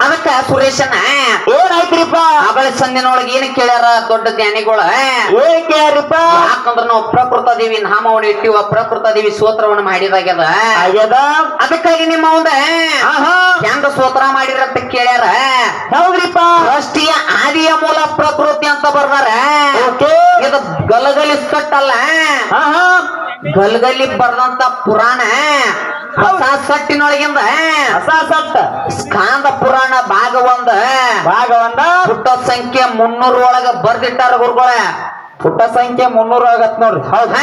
ಅದಕ್ಕ ಸುರೇಶನ ಏನಾಯ್ತ್ರಿಪ್ಪ ಆಗಳ ಸಂದಿನೊಳಗೆ ಏನ್ ಕೇಳ್ಯಾರ ದೊಡ್ಡ ಜ್ಞಾನಿಗಳ ಏನ್ ಕೇಳ್ರಿಪ್ಪ ಯಾಕಂದ್ರ ನಾವು ಪ್ರಕೃತ ದೇವಿ ನಾಮವನ್ನು ಇಟ್ಟಿವ ಪ್ರಕೃತ ದೇವಿ ಸ್ತೋತ್ರವನ್ನು ಮಾಡಿದಾಗ್ಯದ ಆಗ್ಯದ ಅದಕ್ಕಾಗಿ ನಿಮ್ಮ ಒಂದ ಹೆಂಗ ಸ್ತೋತ್ರ ಮಾಡಿರಂತ ಕೇಳ್ಯಾರ ಹೌದ್ರಿಪ್ಪ ರಾಷ್ಟ್ರೀಯ ಆದಿಯ ಮೂಲ ಪ್ರಕೃತಿ ಅಂತ ಬರ್ದಾರ ಓಕೆ ಇದು ಗಲಗಲಿ ಕಟ್ಟಲ್ಲ ಗಲಗಲಿ ಬರ್ದಂತ ಪುರಾಣ ಹೊಸ ಸಟ್ಟಿನೊಳಗಿಂದ ಹೊಸ ಸಟ್ಟ ಸ್ಕಾಂದ ಪುರಾಣ ಭಾಗ ಭಾಗ ಪುಟ್ಟ ಸಂಖ್ಯೆ 300 ಒಳಗ ಬರ್ದಿಟ್ಟಾರ ಗುರುಗಳ ಪುಟ್ಟ ಸಂಖ್ಯೆ 300 ಆಗತ್ ನೋಡ್ರಿ ಹೌದ್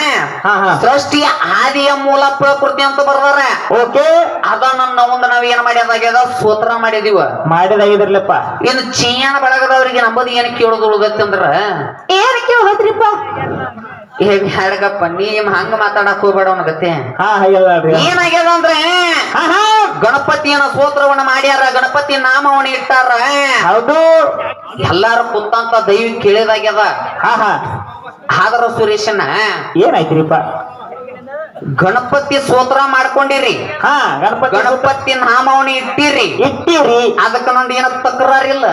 ಸೃಷ್ಟಿಯ ಆದಿಯ ಮೂಲ ಪ್ರಕೃತಿ ಅಂತ ಬರ್ದಾರ ಓಕೆ ಅದನ್ನ ನಾವ್ ಏನ್ ಮಾಡ್ಯದಾಗ್ಯದ ಸ್ತೋತ್ರ ಮಾಡಿದೀವ ಮಾಡಿದಾಗಿದ್ರಲ್ಲಪ್ಪ ಇನ್ನು ಚೀಯಾನ ಬಳಗದವ್ರಿಗೆ ನಂಬದು ಏನ್ ಕೇಳೋದು ಉಳ್ದತ್ತಂದ್ರ ಏನ್ ಕೇಳತ್ರಿಪ್ಪ ಹೇಳಗಪ್ಪ ನೀವ್ ಹಂಗ ಮಾತಾಡಕ್ ಹೋಗ್ಬೇಡ ಅವನಗತ್ತೆ ಏನಾಗ್ಯದ ಅಂದ್ರೆ ಗಣಪತಿಯನ್ನ ಸ್ತೋತ್ರವನ್ನ ಮಾಡ್ಯಾರ ಗಣಪತಿ ನಾಮವನ್ನ ಇಟ್ಟಾರ ಹೌದು ಎಲ್ಲಾರು ಕುತ್ತಂತ ದೈವಿ ಕೇಳಿದಾಗ್ಯದ ಆದ್ರ ಸುರೇಶನ ಏನಾಯ್ತ್ರಿಪ್ಪ ಗಣಪತಿ ಸ್ತೋತ್ರ ಮಾಡ್ಕೊಂಡಿರಿ ಗಣಪತಿ ನಾಮವನ್ನ ಇಟ್ಟಿರಿ ಅದಕ್ಕ ನಂದು ಏನ ತಕರಾರಿಲ್ಲ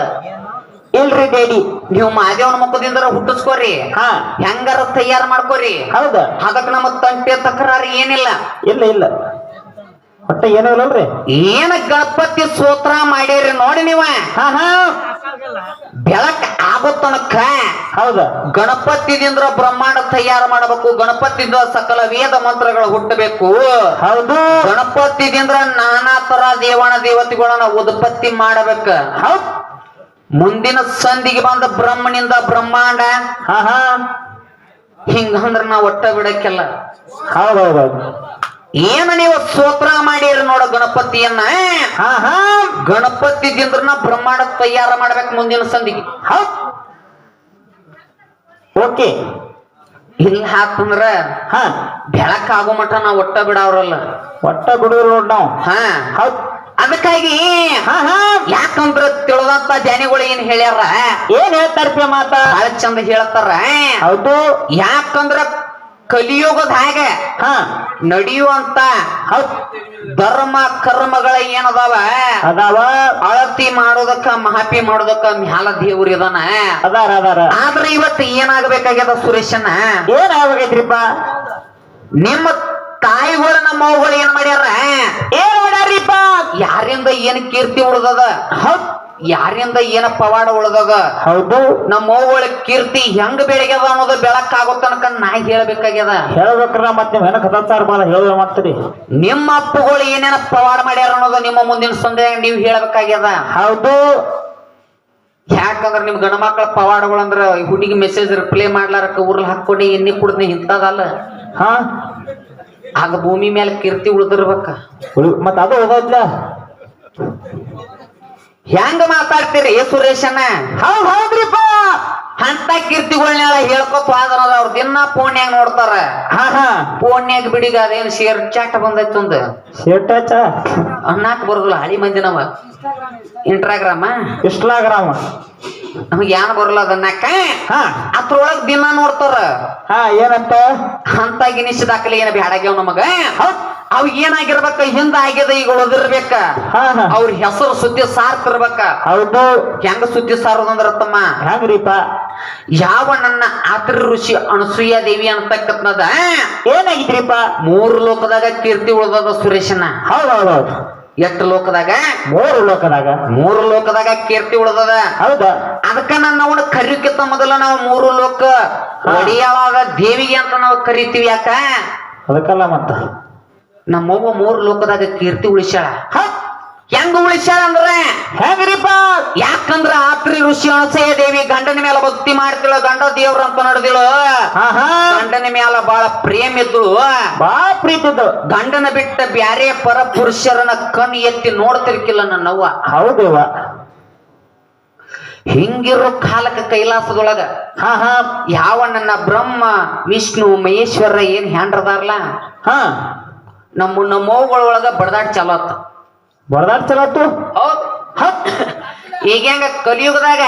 ಇಲ್ರಿ ಡೇಡಿ ನೀವು ಮಾದೇವನ ಮುಖದಿಂದ ಹುಟ್ಟಿಸ್ಕೋರಿ ಹೆಂಗಾರ ತಯಾರು ಮಾಡ್ಕೋರಿ ಹೌದ ಅದಕ್ಕೆ ನಮ್ಮ ತಂಟೆ ತಕರಾರು ಏನಿಲ್ಲ ಇಲ್ಲ ಒಟ್ಟ ಏನೂ ಇಲ್ಲಲ್ರಿ ಏನ ಗಣಪತಿ ಸ್ತೋತ್ರ ಮಾಡಿರಿ ನೋಡಿ ನೀವ ಬೆಳಕ್ ಆಗೋ ತನಕ ಹೌದ ಗಣಪತಿದಿಂದ ಬ್ರಹ್ಮಾಂಡ ತಯಾರು ಮಾಡಬೇಕು ಗಣಪತಿಯಿಂದ ಸಕಲ ವೇದ ಮಂತ್ರಗಳು ಹುಟ್ಟಬೇಕು ಹೌದು ಗಣಪತಿದಿಂದ ನಾನಾ ತರ ದೇವಣ ದೇವತೆಗಳನ್ನ ಉತ್ಪತ್ತಿ ಮಾಡಬೇಕ ಹೌದ್ ಮುಂದಿನ ಸಂಧಿಗೆ ಬಂದ ಬ್ರಹ್ಮನಿಂದ ಬ್ರಹ್ಮಾಂಡ ಹಿಂಗಂದ್ರ ನಾವ್ ಒಟ್ಟ ಬಿಡಕ್ಕೆಲ್ಲ ಹೌದೌದೌದು ಏನ ನೀವು ಸ್ತೋತ್ರ ಮಾಡಿರಿ ನೋಡ ಗಣಪತಿಯನ್ನ ಗಣಪತಿದಿಂದ ಬ್ರಹ್ಮಾಂಡ ತಯಾರ ಮಾಡ್ಬೇಕು ಮುಂದಿನ ಸಂಧಿಗೆ ಹೌದ್ ಓಕೆ ಇಲ್ಲ ಹಾಕಂದ್ರ ಬೆಳಕ್ ಆಗೋ ಮಠ ನಾವ್ ಒಟ್ಟ ಬಿಡವ್ರಲ್ಲ ಒಟ್ಟ ಬಿಡುವ್ರು ನೋಡ್ ನಾವು ಹೌದ್ ಅದಕ್ಕಾಗಿ ಯಾಕಂದ್ರ ತಿಳಿದಂತ ಜ್ಞಾನಿಗಳು ಏನ್ ಹೇಳ್ಯಾರ ಏನ್ ಹೇಳ್ತಾರಪ್ಪ ಮಾತ ಬಹಳ ಚಂದ ಹೇಳ್ತಾರ ಹೌದು ಯಾಕಂದ್ರ ಕಲಿಯುಗದ ಹಾಗೆ ನಡೆಯುವಂತ ಧರ್ಮ ಕರ್ಮಗಳ ಏನದಾವ ಅಳತಿ ಮಾಡೋದಕ್ಕ ಮಹಾಪಿ ಮಾಡೋದಕ್ಕ ಮ್ಯಾಲ ದೇವ್ರ ಇದಾನ ಆದ್ರೆ ಇವತ್ತು ಏನಾಗಬೇಕಾಗ್ಯದ ಸುರೇಶನ ಏನಾಗಬೇಕೈತ್ರಿಪ್ಪ ನಿಮ್ಮ ತಾಯಿಗಳು ನಮ್ಮ ಮೌಗಳು ಏನ್ ಮಾಡ್ಯಾರಿಪ್ಪ ಯಾರಿಂದ ಏನ್ ಕೀರ್ತಿ ಉಳ್ದದ ಯಾರಿಂದ ಏನ ಪವಾಡ ಉಳ್ದದ ಹೌದು ನಮ್ಮ ಮೌಗಳ ಕೀರ್ತಿ ಹೆಂಗ್ ಬೆಳಗ್ಯದ ಅನ್ನೋದು ಬೆಳಕಾಗೋ ತನಕ ನಾ ಹೇಳ್ಬೇಕಾಗ್ಯದ ಹೇಳ್ಬೇಕ್ರ ಮತ್ತೆ ಹೇಳ ಮಾಡ್ತೀರಿ ನಿಮ್ಮ ಅಪ್ಪಗಳು ಏನೇನ ಪವಾಡ ಮಾಡ್ಯಾರ ಅನ್ನೋದು ನಿಮ್ಮ ಮುಂದಿನ ಸಂದೇಹ ನೀವು ಹೇಳ್ಬೇಕಾಗ್ಯದ ಹೌದು ಯಾಕಂದ್ರ ನಿಮ್ ಗಂಡ ಮಕ್ಕಳ ಪವಾಡಗಳು ಅಂದ್ರ ಹುಡುಗಿ ಮೆಸೇಜ್ ರಿಪ್ಲೈ ಮಾಡ್ಲಾರಕ್ಕ ಊರ್ಲ್ ಹಾಕೊಂಡು ಎಣ್ಣೆ ಕುಡ್ದ ಇಂತದಲ್ಲ ಆಗ ಭೂಮಿ ಮೇಲೆ ಕೀರ್ತಿ ಉಳ್ದಿರ್ಬೇಕ ಮತ್ತ ಅದು ಓದೋದ್ಲ ಹೆಂಗ ಮಾತಾಡ್ತೀರಿ ಸುರೇಶನ ಹೌದ್ರಿಪ್ಪ ಅಂತ ಕೀರ್ತಿಗಳನ್ನೆಲ್ಲ ಹೇಳ್ಕೊತ ಆದ್ರ ಅವ್ರ ದಿನ ಫೋನ್ಯಾಗ ನೋಡ್ತಾರ ಫೋನ್ಯಾಗ ಬಿಡಿಗ ಅದೇನ್ ಶೇರ್ ಚಾಟ್ ಬಂದೈತಿ ಒಂದು ಅಣ್ಣಾಕ್ ಬರೋದಿಲ್ಲ ಹಳಿ ಮಂದಿ ನಾವ ಇಂಟ್ರಾಗ್ರಾಮ ನಮಗ್ ಏನ್ ಬರಲ್ಲ ಅದನ್ನಕ್ಕ ಅದ್ರೊಳಗ್ ದಿನ ನೋಡ್ತಾರ ಏನಂತ ಅಂತ ಗಿನಿಸ್ ದಾಖಲೆ ಏನ ಬ್ಯಾಡಾಗ್ಯಾವ ನಮಗ ಅವ್ ಏನಾಗಿರ್ಬೇಕ ಹಿಂದ ಆಗ್ಯದ ಈಗ ಉಳಿದಿರ್ಬೇಕ ಅವ್ರ ಹೆಸರು ಸುದ್ದಿ ಸಾರ್ತಿರ್ಬೇಕ ಹೌದು ಹೆಂಗ ಸುದ್ದಿ ಸಾರೋದಂದ್ರ ತಮ್ಮ ಹೆಂಗ್ರಿಪ್ಪ ಯಾವ ನನ್ನ ಆತ್ರಿ ಋಷಿ ಅನಸೂಯ ದೇವಿ ಅಂತಕ್ಕಂಥದ ಏನಾಗಿದ್ರಿಪ್ಪ 3 ಲೋಕದಾಗ ಕೀರ್ತಿ ಉಳ್ದದ ಸುರೇಶನ ಹೌದೌದೌದು ಎಷ್ಟು ಲೋಕದಾಗ 3 ಲೋಕದಾಗ ಕೀರ್ತಿ ಉಳ್ದದ ಹೌದಾ ಅದಕ್ಕ ನಾವು ಕರಿಯೋಕ್ಕಿಂತ ಮೊದಲ ನಾವು 3 ಲೋಕ ಒಡಿಯಾಳಾದ ದೇವಿಗೆ ಅಂತ ನಾವು ಕರಿತೀವಿ ಯಾಕ ಅದಕ್ಕಲ್ಲ ಮತ್ತ ನಮ್ಮವ್ವ 3 ಲೋಕದಾಗ ಕೀರ್ತಿ ಉಳಿಸ್ಯಾಳ ಹೆಂಗ ಉಳಿಸ್ಯಾಳ ಅಂದ್ರೆ ಹೆಂಗ್ರಿಪ್ಪ ಯಾಕಂದ್ರ ಆತ್ರಿ ಋಷಿ ಅನಸೂಯ ದೇವಿ ಗಂಡನ ಮೇಲೆ ಭಕ್ತಿ ಮಾಡ್ತಿಳ ಗಂಡ ದೇವ್ರ ಅಂತ ನಡೆದಿಳು ಗಂಡನ ಮೇಲೆ ಬಹಳ ಪ್ರೇಮ ಇದ್ದಳು ಬಹಳ ಪ್ರೀತಿ ಇದ್ದಳು ಗಂಡನ ಬಿಟ್ಟ ಬ್ಯಾರೆ ಪರ ಪುರುಷರನ್ನ ಕಣ್ ಎತ್ತಿ ನೋಡ್ತಿರ್ಕಿಲ್ಲ ನನ್ನವ್ವ ಹೌದೇವ ಹಿಂಗಿರೋ ಕಾಲಕ್ಕ ಕೈಲಾಸದೊಳಗ ಯಾವ ನನ್ನ ಬ್ರಹ್ಮ ವಿಷ್ಣು ಮಹೇಶ್ವರ ಏನ್ ಹ್ಯಾಂಡ್ರದಾರ್ಲ ನಮ್ಮವ್ಗಳೊಳಗ ಬಡದಾಡ್ ಚಲೋ ಬಡದಾಡ್ ಚಲೋ ಈಗ ಹೆಂಗ ಕಲಿಯುಗದಾಗ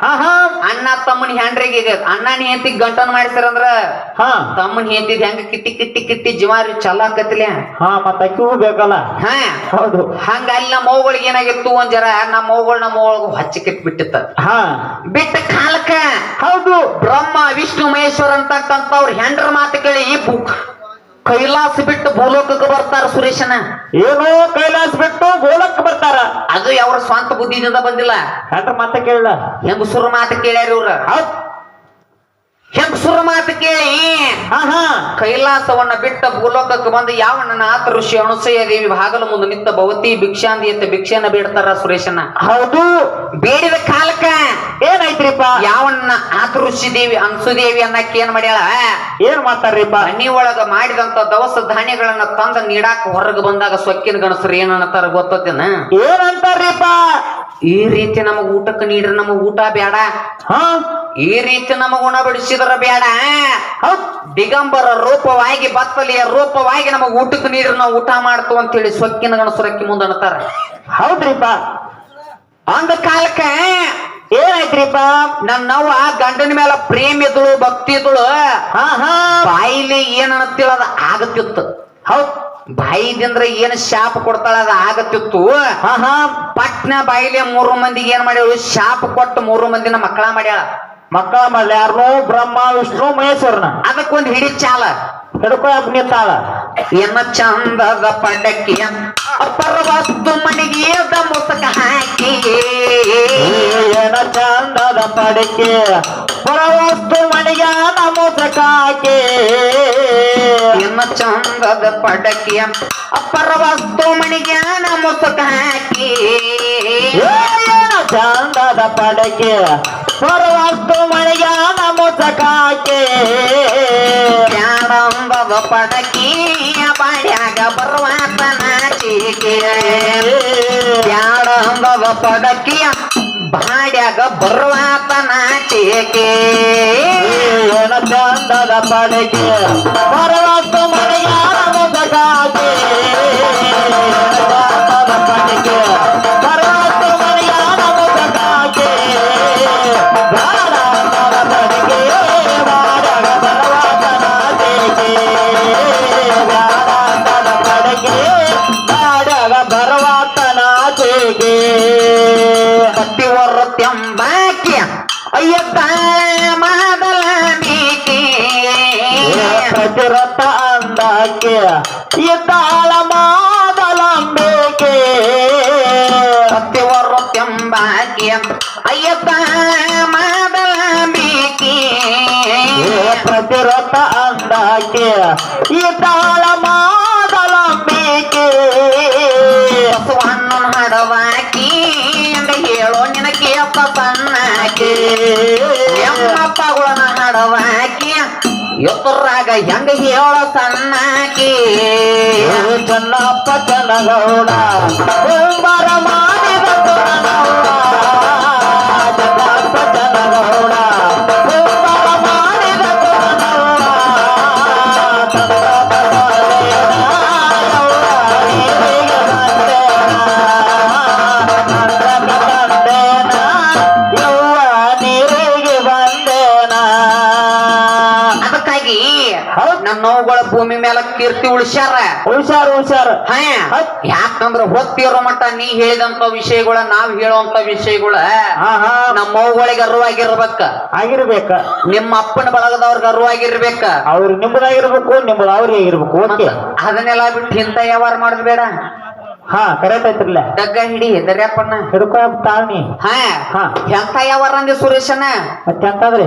ಹಾ ಹಾ ಅಣ್ಣ ತಮ್ಮನ ಹೆಂಡ್ರಿಗೆ ಈಗ ಅಣ್ಣನ ಹೆಂಡತಿಗ್ ಗಂಟನ್ ಮಾಡಿಸ್ತಾರಂದ್ರ ಹಾ ತಮ್ಮನ ಹೆಂಡತಿದ್ ಹೆಂಗ ಕಿಟ್ಟಿ ಕಿಟ್ಟಿ ಕಿಟ್ಟಿ ಜವಾರಿ ಚಲ ಆಕತಿಲ್ಲ ಹಾ ಮತ್ತ ಅಕ್ಕಿಗೂ ಬೇಕಲ್ಲ ಹಾ ಹೌದು ಹಂಗ ಅಲ್ಲಿ ನಮ್ಮ ಮೌಗಳಿಗೆ ಏನಾಗಿತ್ತು ಒಂದ್ ಜರ ನಮ್ಮ ಮೌಗಳಿಗೆ ಹಚ್ಚಿ ಕಿಟ್ಬಿಟ್ಟಿತ್ತ ಹಾ ಬಿಟ್ಟ ಕಾಲಕ್ಕ ಹೌದು ಬ್ರಹ್ಮ ವಿಷ್ಣು ಮಹೇಶ್ವರ ಅಂತಕ್ಕಂಥವ್ರ ಹೆಂಡ್ರ ಮಾತು ಕೇಳಿ ಕೈಲಾಸ ಬಿಟ್ಟು ಭೂಲೋಕಕ್ಕೆ ಬರ್ತಾರ ಸುರೇಶನ ಏನೋ ಕೈಲಾಸ ಬಿಟ್ಟು ಗೋಲಕ್ ಬರ್ತಾರ ಅದು ಅವ್ರ ಸ್ವಂತ ಬುದ್ಧಿಯಿಂದ ಬಂದಿಲ್ಲ ಹೆಂಡ್ರ ಮತ್ತೆ ಕೇಳ ಹೆಂಗಸುರ ಮಾತು ಕೇಳ್ಯಾರ ಇವ್ರ ಹೌದ್ ಹೆಂಗಸುರ ಮಾತು ಕೇಳಿ ಹಾ ಹಾ ಕೈಲಾಸವನ್ನ ಬಿಟ್ಟ ಭೂಲೋಕಕ್ಕೆ ಬಂದು ಯಾವಣ್ಣನ ಆತ ಋಷಿ ಅನುಸೂಯ ದೇವಿ ಭಾಗಲ ಮುಂದೆ ನಿಂತ ಭವತಿ ಭಿಕ್ಷಾಂದಿ ಅಂತ ಭಿಕ್ಷೆಯನ್ನ ಬೇಡ್ತಾರ ಸುರೇಶನ ಹೌದು ಬೇಡಿದ ಕಾಲಕ್ಕ ಏನಾಯ್ತ್ರಿಪ್ಪ ಯಾವಣ್ಣ ಆತ ಋಷಿ ದೇವಿ ಅನ್ಸುದೇವಿ ಅನ್ನಕ್ಕೆ ಏನ್ ಮಾಡ್ಯಾಳ ಏನ್ ಮಾಡ್ತಾರ್ರಿಪ್ಪ ಮನಿ ಒಳಗ ಮಾಡಿದಂತ ದವಸ ಧಾನ್ಯಗಳನ್ನ ತಂದ ನೀಡಾಕ ಹೊರಗೆ ಬಂದಾಗ ಸೊಕ್ಕಿನ ಗಣಸರು ಏನಂತಾರ ಗೊತ್ತೇನ ಏನಂತಾರ್ರಿಪ್ಪ ಈ ರೀತಿ ನಮಗ್ ಊಟಕ್ಕೆ ನೀಡ್ರಿ ನಮಗ್ ಊಟ ಬೇಡ ಹಾ ಈ ರೀತಿ ನಮಗ್ ಉಣ ಬಡಿಸಿದ್ರ ಬೇಡ ಹೌದ್ ದಿಗಂಬರ ರೂಪವಾಗಿ ಬತ್ತಲಿಯ ರೂಪವಾಗಿ ನಮಗ್ ಊಟಕ್ಕೆ ನೀಡ್ರಿ ನಾವು ಊಟ ಮಾಡ್ತು ಅಂತ ಹೇಳಿ ಸೊಕ್ಕಿನ ಗಣಸರಕ್ಕಿ ಮುಂದೆ ಅನ್ನತಾರ ಹೌದ್ರಿಪ್ಪ ಅಂದ ಕಾಲಕ್ಕ ಏನಾಯ್ತ್ರಿಪ್ಪ ನನ್ನವ್ವ ಗಂಡನ ಮೇಲೆ ಪ್ರೇಮ ಇದ್ದಳು ಭಕ್ತಿ ಇದ್ದಳು ಹಾ ಹಾ ಬಾಯಿಲಿ ಏನ್ ಅನ್ನತ್ತಿಲ್ಲ ಅದ ಆಗತ್ತಿತ್ತು ಹೌದ್ ಬಾಯಿದಿಂದ್ರ ಏನ್ ಶಾಪ ಕೊಡ್ತಾಳ ಅದ ಆಗತ್ತಿತ್ತು ಹಾ ಹಾ ಪಟ್ನ ಬಾಯಿಲೆ 3 ಮಂದಿಗೆ ಏನ್ ಮಾಡ್ಯಾಳು ಶಾಪ ಕೊಟ್ಟು 3 ಮಂದಿನ ಮಕ್ಕಳ ಮಾಡ್ಯಾಳ ಮಕ್ಕಳ ಮಾಡ್ಲಿ ಯಾರನು ಬ್ರಹ್ಮ ವಿಷ್ಣು ಮಹೇಶ್ವರನ ಅದಕ್ಕೊಂದ್ ಹಿಡಿ ಚಾಲ ಹಿಡ್ಕೊ ನಿಂತಾಳ ಎನ್ನ ಚಂದದ ಪಡಕಿ ಅಪ್ಪರ ವಸ್ತು ಮನೆಗೆ ಮುಸಕ ಹಾಕಿ ಏನ ಚಂದದ ಪಡಿಕೆ ಪರವಸ್ತು ಮಣಿಗೆ ನಮೋಸಕಾಕೆ ಎನ್ನ ಚಂದದ ಪಡಕಿ ಅಪ್ಪರ ವಸ್ತು ಮನೆಗೆ ಮುಸಕ ಹಾಕಿ ಏನ ಚಂದದ ಪಡಿಕೆ ಪರವಸ್ತು ಮಣಿಗೆ ನಮೋಸಕಾಕೆ ಬ್ಯಾಡಂಬದ ಪಡಕಿ ಬಾಡ್ಯಾಗ ಬರುವಾತ ನಾಚಿಕೆ ಬ್ಯಾಡಂಬದ ಪಡಕಿ ಬಾಡ್ಯಾಗ ಬರುವಾತ ನಾಚಿಕೆ ಏನ ಚಂದದ ಪಡಿಕೆ ಪರವಸ್ತು ಮಣಿಗೆ ನಮೋಸಕಾಕೆ ಚಂದದ ಪಡಿಕೆ ಪರವಸ್ತು ಮಣಿಗೆ ನಮೋಸಕಾಕೆ ಪತಿವರತ್ಯಂಬಾಕಿ ಅಯ್ಯ ಮಾದಲ ಮೀಕಿ ಪ್ರತಿರಥ ಅಂದಕ್ಕೆ ಇದ್ದಾಳ ಮಾದಲಂಬೇಕೆ ಪತಿವರತ್ಯಂಬಾಕಿ ಅಯ್ಯ ಮಾದಲ ಮೀಕಿ ಪ್ರತಿರಥ ಅಂದಕ್ಕೆ ಇದ್ದಾಳ ಮಾದಲಂಬೇಕೆ ಬಸವಣ್ಣನ ಹಡವಾಕಿ ಎಂದ ಹೇಳೋ ನಿನಗೆ ಅಪ್ಪ ಸಣ್ಣಾಕಿ ಎಮ್ಮಪ್ಪಗಳನ್ನ ಹಡವಾಕಿ ಎತ್ತರಾಗ ಹೆಂಗ ಹೇಳೋ ಸಣ್ಣಾಕಿ ಚೆನ್ನಪ್ಪ ಚನ್ನಗೌಡ ಕುಂಬಾರ ಮಾಡಿದ ಚನ್ನಗೌಡ ಚೆನ್ನಪ್ಪ ಚನ್ನಗೌಡ ಕುಂಬಾರ ಮಾಡಿದ ಅದಕ್ಕಾಗಿ ನನ್ನ ನೋವುಗಳ ಭೂಮಿ ಮೇಲೆ ಕೀರ್ತಿ ಉಳಿಸ್ಯಾರ ಹುಷಾರು ಹುಷಾರು ಹಾ ಯಾಕಂದ್ರ ಹೊತ್ತಿರೋ ಮಟ್ಟ ನೀ ಹೇಳಿದಂತ ವಿಷಯಗಳ ನಾವ್ ಹೇಳುವಂತ ವಿಷಯಗಳ ಹಾ ಹಾ ನಮ್ಮ ಮೌಗಳಿಗೆ ಅರಿವಾಗಿರ್ಬೇಕ ಆಗಿರ್ಬೇಕ ನಿಮ್ಮ ಅಪ್ಪನ ಬಳಗದವ್ರಿಗೆ ಅರಿವಾಗಿರ್ಬೇಕ ಅವ್ರು ನಿಮ್ಮದಾಗಿರ್ಬೇಕು ನಿಮ್ಮದು ಅವ್ರಿಗೆ ಆಗಿರ್ಬೇಕು ಓಕೆ ಅದನ್ನೆಲ್ಲ ಬಿಟ್ಟು ಇಂಥ ವ್ಯವಹಾರ ಮಾಡುದು ಬೇಡ ಹಾ ಕರೆಕ್ಟ್ ಐತ್ರಲ್ಲ ಡಗ್ಗ ಹಿಡಿ ದರ್ಯಾಪಣ್ಣ ಹಿಡ್ಕೊ ತಾಳ್ನಿ ಹಾ ಹಾ ಎಂತ ವ್ಯವಹಾರ ಅಂದಿ ಸುರೇಶನ ಮತ್ತೆ ಅಂತಂದ್ರಿ